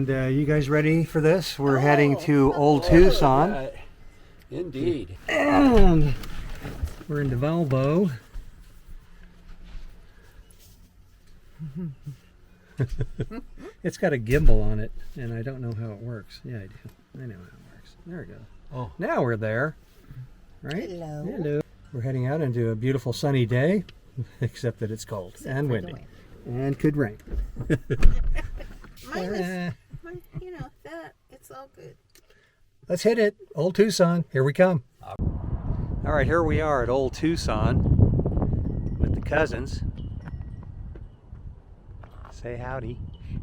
And you guys ready for this? We're heading to Old Tucson. Indeed. And we're in DeValvo. It's got a gimbal on it, and I don't know how it works. Yeah, I do. I know how it works. There we go. Oh, now we're there. Right? Hello. Hello. We're heading out into a beautiful sunny day, except that it's cold and windy. And could rain. Mine is, you know, it's all good. Let's hit it. Old Tucson. Here we come. All right, here we are at Old Tucson with the cousins. Say howdy.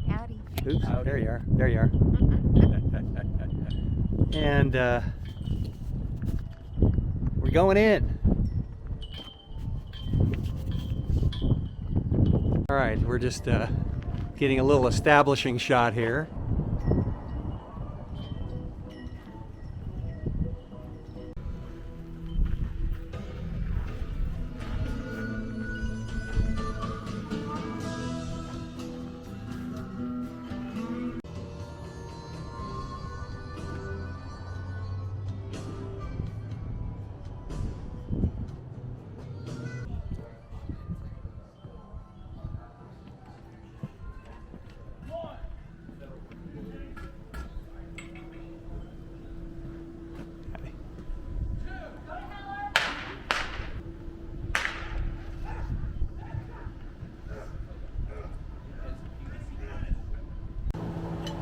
Howdy. Oops, howdy. There you are. There you are. And we're going in. All right, we're just getting a little establishing shot here.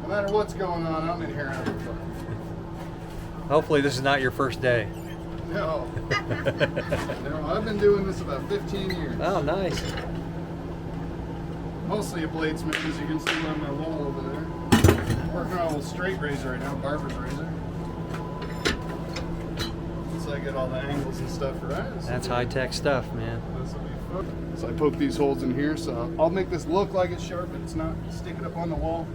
No matter what's going on, I'm in here having fun. Hopefully this is not your first day. No. No, I've been doing this about 15 years. Oh, nice. Mostly a bladesman, as you can see on my wall over there. Working on a little straight razor right now, barber's razor. So I get all the angles and stuff right. That's high-tech stuff, man. This will be fun. So I poke these holes in here, so I'll make this look like it's sharp, but it's not. Stick it up on the wall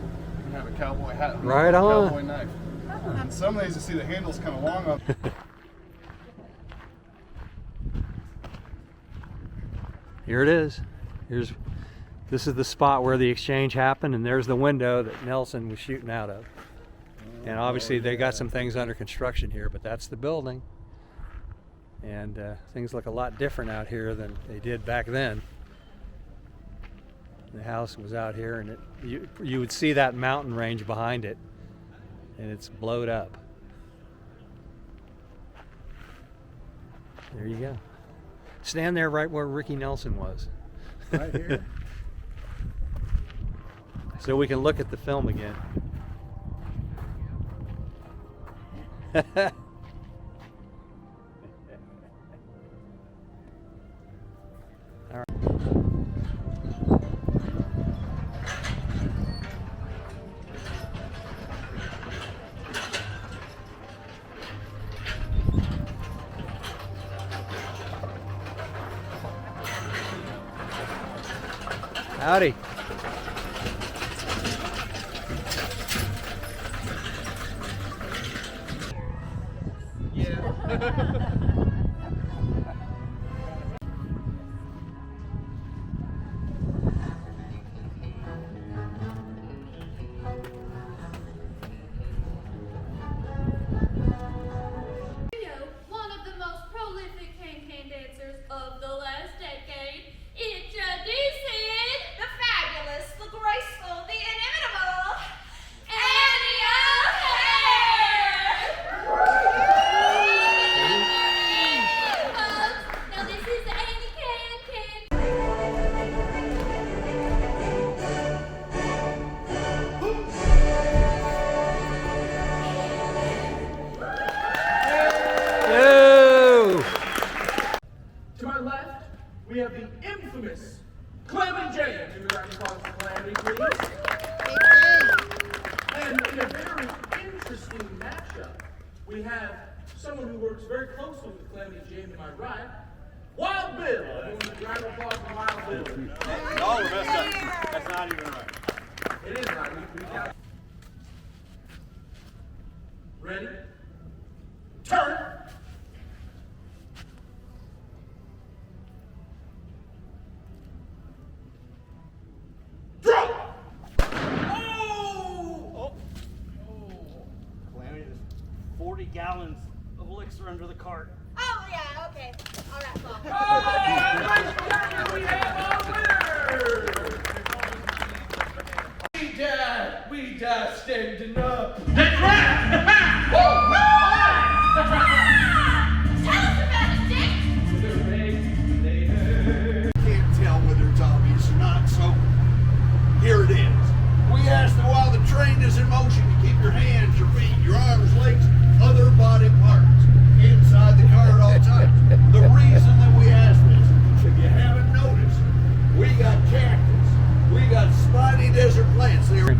and have a cowboy hat. Right a on. Cowboy knife. And some of these, you see the handle's kind of long up. Here it is. This is the spot where the exchange happened, and there's the window that Nelson was shooting out of. And obviously they got some things under construction here, but that's the building. And things look a lot different out here than they did back then. The house was out here, and you would see that mountain range behind it, and it's blowed up. There you go. Stand there right where Ricky Nelson was. Right here. So we can look at the film again. All right. Howdy. One of the most prolific can-can dancers of the last decade, introducing the fabulous, the graceful, the inimitable, Annie O'Hare! Now this is Annie Can-Can. Yo! To my left, we have the infamous Calamity Jane. Give a round of applause for Calamity, please. And in a very interesting matchup, we have someone who works very closely with Calamity Jane to my right, Wild Bill. Everyone give a round of applause for Wild Bill. All the best. That's not even right. It is right. We got. Ready? Turn. Throw. Oh! are under the cart. Oh, yeah, okay. All right, well. We have our winner! We just standing up. That's right! Tell us about it, Dick. Can't tell whether it's obvious or not, so here it is. We ask that while the train is in motion, you keep your hands, your feet, your arms, legs, other body parts inside the car at all times. The reason that we ask this, if you haven't noticed, we got cactus, we got spiny desert plants there.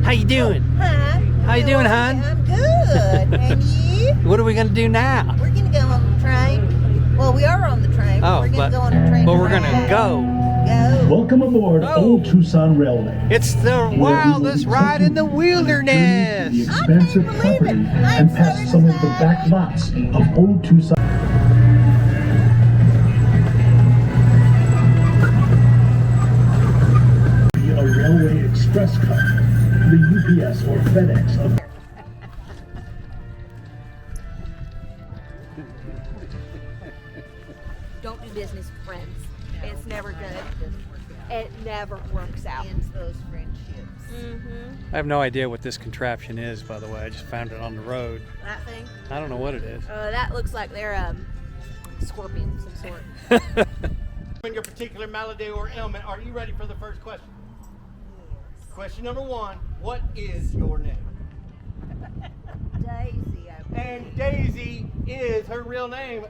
How you doing? Hi. How you doing, hon? I'm good. And you? What are we gonna do now? We're gonna go on the train. Well, we are on the train. Oh, we're gonna but go on the train. we're gonna ride. go. Go. Welcome aboard Oh. Old Tucson Railway. It's the wildest ride in the The wilderness. expansive I can't believe it. property I'm and so past some of the excited. back lots of Old Tucson. Be a railway express car, the UPS or FedEx of Don't do business with friends. It's never good. It never works out. Ends those friendships. I have no idea what this contraption is, by the way. I just found it on the road. That thing. I don't know what it is. That looks like they're scorpions of some sort. In your particular malady or ailment, are you ready for the first question? Question number 1, what is your name? Daisy. And Daisy is her real name.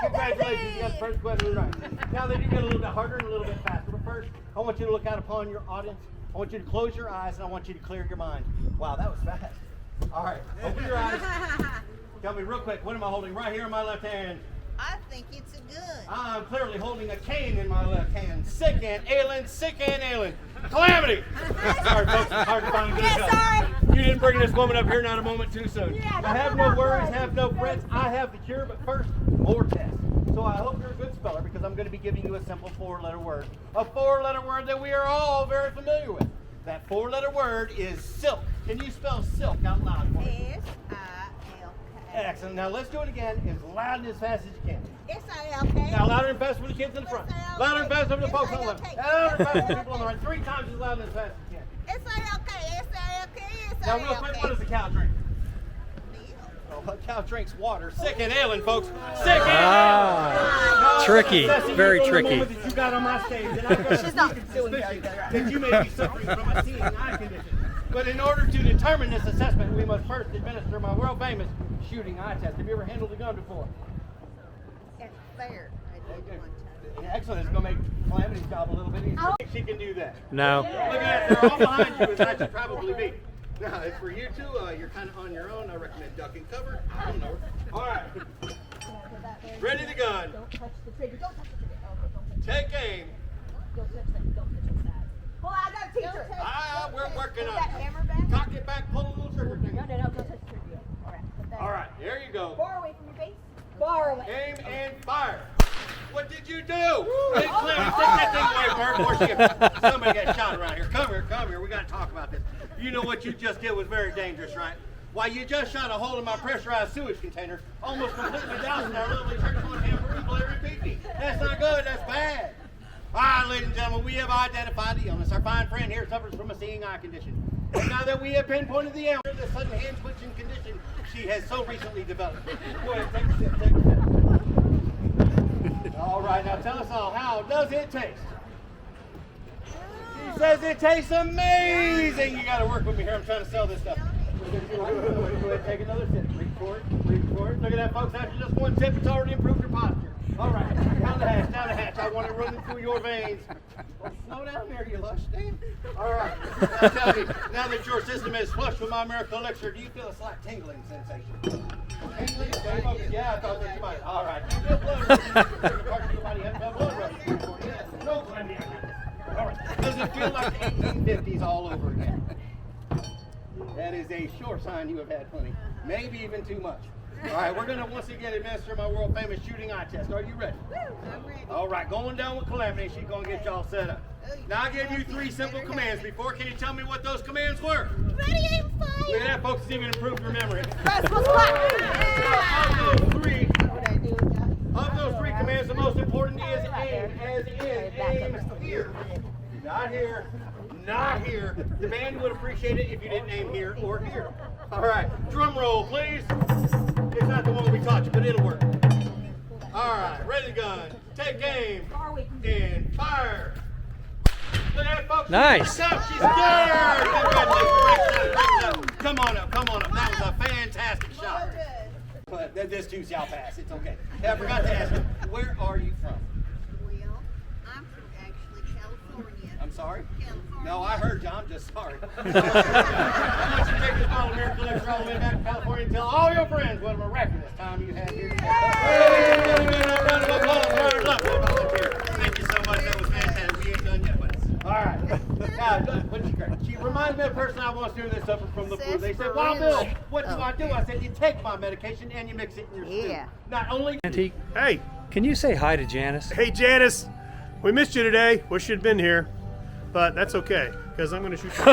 Congratulations, you got the first question right. Now they do get a little bit harder and a little bit faster. But first, I want you to look out upon your audience. I want you to close your eyes and I want you to clear your mind. Wow, that was fast. All right, open your eyes. Tell me real quick, what am I holding right here in my left hand? I think it's a gun. I'm clearly holding a cane in my left hand. Sick and ailing. Calamity! Sorry, folks, it's hard to find a good Yeah, gun. sorry. You didn't bring this woman up here not a moment too soon. Yeah, I have no worries, have no frets. I have the cure, but first, more tests. So I hope you're a good speller because I'm going to be giving you a simple 4-letter word. A 4-letter word that we are all very familiar with. That 4-letter word is silk. Can you spell silk out loud for me? S-I-L-K. Excellent. Now let's do it again as loud and as fast as you can. S-I-L-K. Now louder and faster for the kids in the front. Louder and faster for the folks on the left. Louder and faster for the people on the right. 3 times as loud and as fast as you can. S-I-L-K. S-I-L-K. S-I-L-K. Now real quick, what does a cow drink? Milk. Oh, a cow drinks water. Sick and ailing, folks. Sick and Ah, ailing. tricky. Now, Very the tricky. moment that you got on my stage, and I've got a She's not sneaking doing very suspicion good, right? that you may be suffering from a seeing eye condition. But in order to determine this assessment, we must first administer my world famous shooting eye test. Have you ever handled a gun before? At fair. I did one time. Excellent. It's going to make Calamity's job a little bit easier. I think she can do that. No. Look at that. They're all behind you, as I should probably be. Now, as for you two, you're kind of on your own. I recommend duck and cover. I don't know. All right. Ready the gun. Don't touch the trigger. Don't touch the trigger. Oh, don't touch Take aim. Don't touch that. Don't touch that. Well, I got a teacher. We're working on that it. hammer back. Cock it back, pull a little trigger thing. No, don't touch the trigger yet. All right. Put that All right, there you go. far away from your face. Far away. Aim and fire. What did you do? Hey, Clem, take that thing away, Bert, before somebody got shot around here. Come here. We got to talk about this. You know what you just did was very dangerous, right? Why, you just shot a hole in my pressurized sewage container, almost completely dousing our lovely church on Hamburger, Blair, and Pee-Pee. That's not good. That's bad. All right, ladies and gentlemen, we have identified the illness. Our fine friend here suffers from a seeing eye condition. And now that we have pinpointed the ailment, the sudden hand twitching condition she has so recently developed. Go ahead, take a sip, take a sip. All right, now tell us all, how does it taste? She says it tastes amazing. You got to work with me here. I'm trying to sell this stuff. Go ahead, take another sip. Reach for it. Look at that, folks. After just one sip, it's already improved your posture. All right, down the hatch. I want it running through your veins. Well, slow down there, you lush thing. All right. Now tell me, now that your system is flushed with my miracle elixir, do you feel a slight tingling sensation? Tingling? Okay, yeah, I thought that you might. All right. You feel blood rushing. No, Glendy. All right. Does it feel like the 1850s all over again? That is a sure sign you have had plenty. Maybe even too much. All right, we're going to once again administer my world famous shooting eye test. Are you ready? I'm ready. All right, going down with Calamity. She's going to get y'all set up. Now, I gave you 3 simple commands before. Can you tell me what those commands were? Ready, aim, fire. Look at that, folks. It's even improved your memory. Press was black. Of those 3, here. Not here. Not here. The band would appreciate it if you didn't name here or here. All right. Drum roll, please. It's not the one we taught you, but it'll work. All right. Ready to gun. Take aim. And fire. Look at that, folks. Nice. She's up. She's scared. Congratulations. Great shot. Come on up. Come on up. That was a fantastic shot. But this too shall pass. It's okay. Hey, I forgot to ask you, where are you from? Well, I'm from actually California. I'm sorry? California. No, I heard you. I'm just sorry. I want you to take this bottle of Miracle Elixir all the way back to California and tell all your friends what a miraculous time you had here today. Hey, give me a round of applause. Round of applause. Volunteer. Thank you so much. That was fantastic. We ain't done yet, but all right. But she's great. She reminded me of a person I once knew that suffered from the flu. They said, "Well, Bill, what do I do?" I said, "You take my medication and you mix it in your stew." Yeah. Not only. Santee, Hey, can you say hi to Janice? hey Janice, we missed you today. Wish you'd been here, but that's okay because I'm going to shoot you.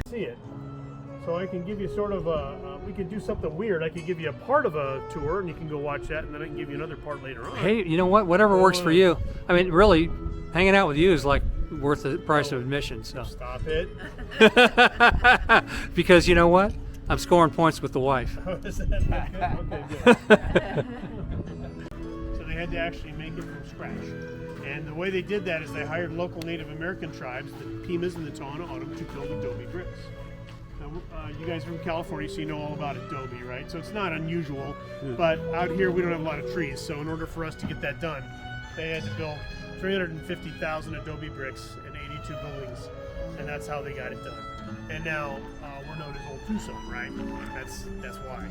See it, so I can give you sort of we could do something weird. I could give you a part of a tour, and you can go watch that, and then I can give you another part later on. Hey, you know what? Whatever works for you. I mean, really, hanging out with you is like worth the price of admission. So. Stop it. Because you know what? I'm scoring points with the wife. Is that good? Okay, good. So they had to actually make it from scratch. And the way they did that is they hired local Native American tribes, the Pimas and the Tohono O'odham, to build adobe bricks. Now, you guys are from California, so you know all about adobe, right? So it's not unusual, but out here we don't have a lot of trees. So in order for us to get that done, they had to build 350,000 adobe bricks in 82 buildings, and that's how they got it done. And now we're known as Old Tucson, right? That's why.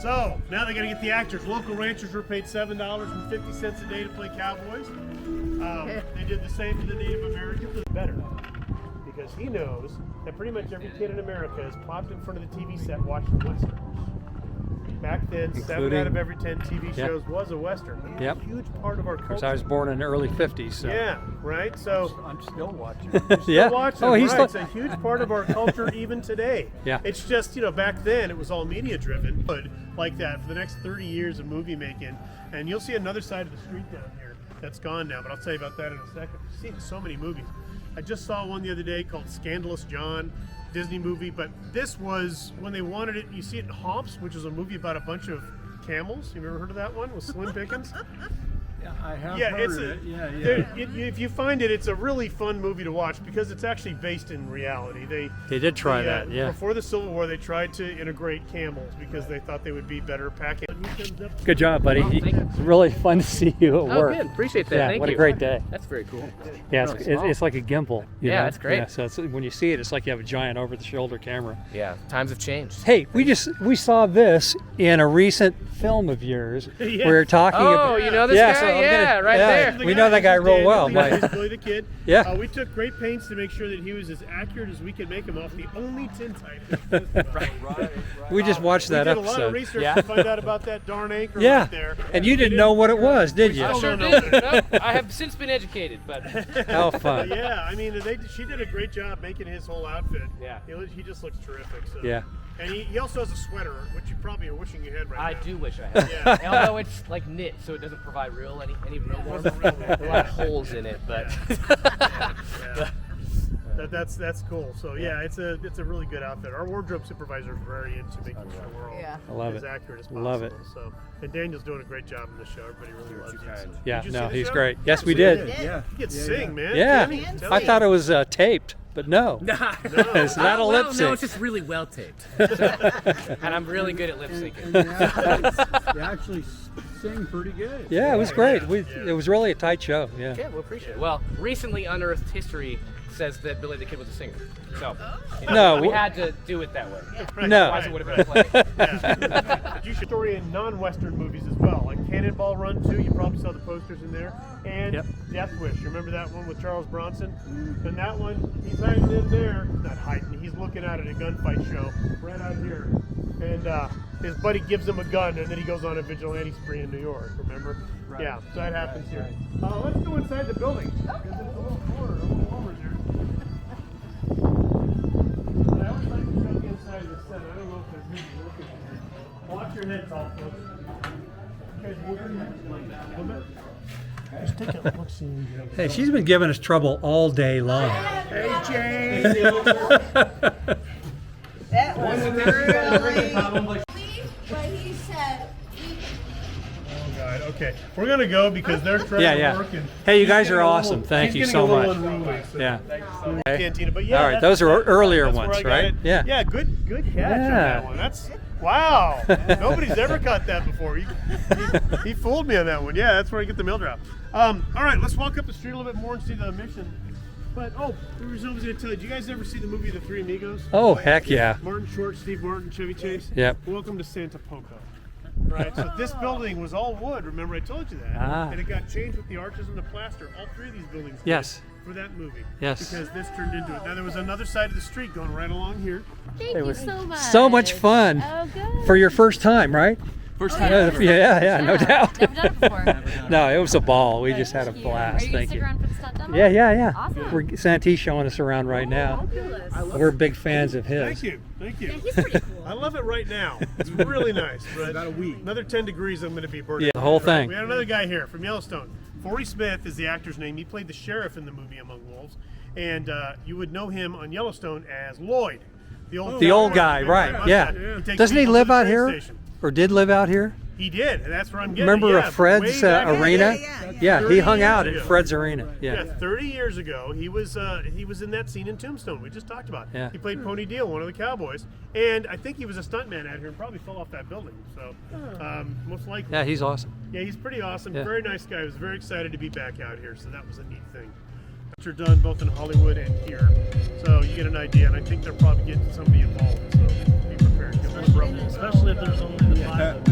So now they got to get the actors. Local ranchers were paid $7.50 a day to play cowboys. They did the same for the Native Americans. Better, because he knows that pretty much every kid in America is plopped in front of the TV set watching westerns. Back then, 7 out of every 10 TV shows was a western. It's a huge part of our culture. Because I was born in the early 50s. So. Yeah, right? So I'm still watching. Yeah. watching, Oh, he's right? It's a huge part of our culture even today. Yeah. It's just, back then it was all media driven, but like that for the next 30 years of movie making. And you'll see another side of the street down here that's gone now, but I'll tell you about that in a second. I've seen so many movies. I just saw one the other day called Scandalous John, Disney movie, but this was when they wanted it. You see it in Hops, which is a movie about a bunch of camels. You've ever heard of that one with Slim Pickens? Yeah, I have Yeah, heard it's of it. if you find it, it's a really fun movie to watch because it's actually based in reality. They did try that, yeah. Before the Civil War, they tried to integrate camels because they thought they would be better packing. Good job, buddy. It's really fun to see you at work. Good. Appreciate that. Yeah, Thank what you. a great day. That's very cool. Yeah, Really it's like a gimbal. you Yeah, know? that's great. Yeah, so it's, when you see it, it's like you have a giant over-the-shoulder camera. Yeah, times have changed. Hey, we saw this in a recent film of yours. Yes. We were talking Oh, about. you know this yeah, guy? so I'm Yeah, right there. We know that guy real well. He's Mike. Billy the Kid. Yeah. We took great pains to make sure that he was as accurate as we could make him off the only tintype. That exists. Right. We just watched that we did a lot of episode. research to find out about that darn anchor Yeah, right there. and you didn't know what it was, did you? I Sure don't know. did. No, I have since been educated, but How fun. Yeah, I mean, she did a great job making his whole outfit. Yeah. He just looks terrific. So. Yeah. And he also has a sweater, which you probably are wishing you had right I now. do wish I had. Yeah. Although it's like knit, so it doesn't provide any real warmth. There are a lot of holes in it, but Yeah. That's cool. So yeah, it's a really good outfit. Our wardrobe supervisor is very into making sure we're all I love as it. accurate as possible. Love it. So, and Daniel's doing a great job in the show. Everybody really loves it. So. Yeah, Did you see no, the he's show? great. Yes, we did. Yeah. You can sing, man. Yeah, Danny, tell I me. thought it was taped, but no. It's not a lip No, sync. it's just really well taped. And I'm really good at lip syncing. You actually sing pretty good. Yeah, it was great. Yeah. It was really a tight show. Yeah. Yeah, we'll appreciate it. Well, recently unearthed history says that Billy the Kid was a singer. So, No, we w- had to do it that way. No. Otherwise it would have been a play. You should story in non-Western movies as well, like Cannonball Run 2. You probably saw the posters in there, and Death Wish. You remember that one with Charles Bronson? And that one, he's hiding in there. Not hiding. He's looking out at a gunfight show right out here, and his buddy gives him a gun, and then he goes on a vigilante spree in New York. Remember? Right. Yeah. So that happens here. Let's go inside the building because it's a little cooler, a little warmer here. I always like to check inside the set. I don't know if there's people looking in here. Watch your head, tall folks. You guys move your heads like that a little bit. Just take a look, see. Hey, she's been giving us trouble all day long. Hey, Jay. That was really. But he said, Oh God. Okay, we're gonna go because they're trying Yeah, to work. yeah. And Hey, you guys he's are getting a awesome. little- Thank he's you getting so a little much. unruly, so Yeah. okay. Cantina, but yeah. All right, that's- those are earlier that's where ones, I got right? it. Yeah. Yeah, good catch on Yeah. that one. That's wow. Nobody's ever caught that before. He fooled me on that one. Yeah, that's where I get the mail drop. All right, let's walk up the street a little bit more and see the mission. But I was going to tell you, did you guys ever see the movie The Three Amigos? Oh, heck yeah. Martin Short, Steve Martin, Chevy Chase. Yep. Welcome to Santa Poco. Right, so this building was all wood. Remember, I told you that. Ah. And it got changed with the arches and the plaster. All three of these buildings. did Yes. For that movie. Yes. Because this turned into it. Now there was another side of the street going right along here. Thank It you was so much. so much fun Oh, good. for your first time, right? First Yeah, time ever. yeah, no doubt. Never done it before. No, it was a ball. We just had a Thank you. blast. Are you gonna Thank stick you. around for the stunt demo? Yeah. Awesome. We're Santee showing us around right now. We're big fans of his. Thank you. Thank you. Yeah, he's pretty cool. I love it right now. It's really nice. But About a week. Another 10 degrees, I'm going to be burning. Yeah, the whole thing. We had another guy here from Yellowstone. Forey Smith is the actor's name. He played the sheriff in the movie Among Wolves. And you would know him on Yellowstone as Lloyd. The old guy, Remember right? him? Yeah. takes Doesn't he people to live the out train here, station. or did live out here? He did, and that's where I'm getting. Remember yeah, Fred's way back in the arena? day. Yeah, he 30 hung out years at ago. Fred's arena. Yeah. 30 years ago, he was in that scene in Tombstone we just talked about. Yeah. He played Pony Deal, one of the cowboys, and I think he was a stuntman out here and probably fell off that building. So most likely. Yeah, he's awesome. Yeah, he's pretty awesome. Yeah. Very nice guy. I was very excited to be back out here, so that was a neat thing. Are done both in Hollywood and here, so you get an idea, and I think they're probably getting somebody involved. So be prepared. Especially if there's only the 5 of them.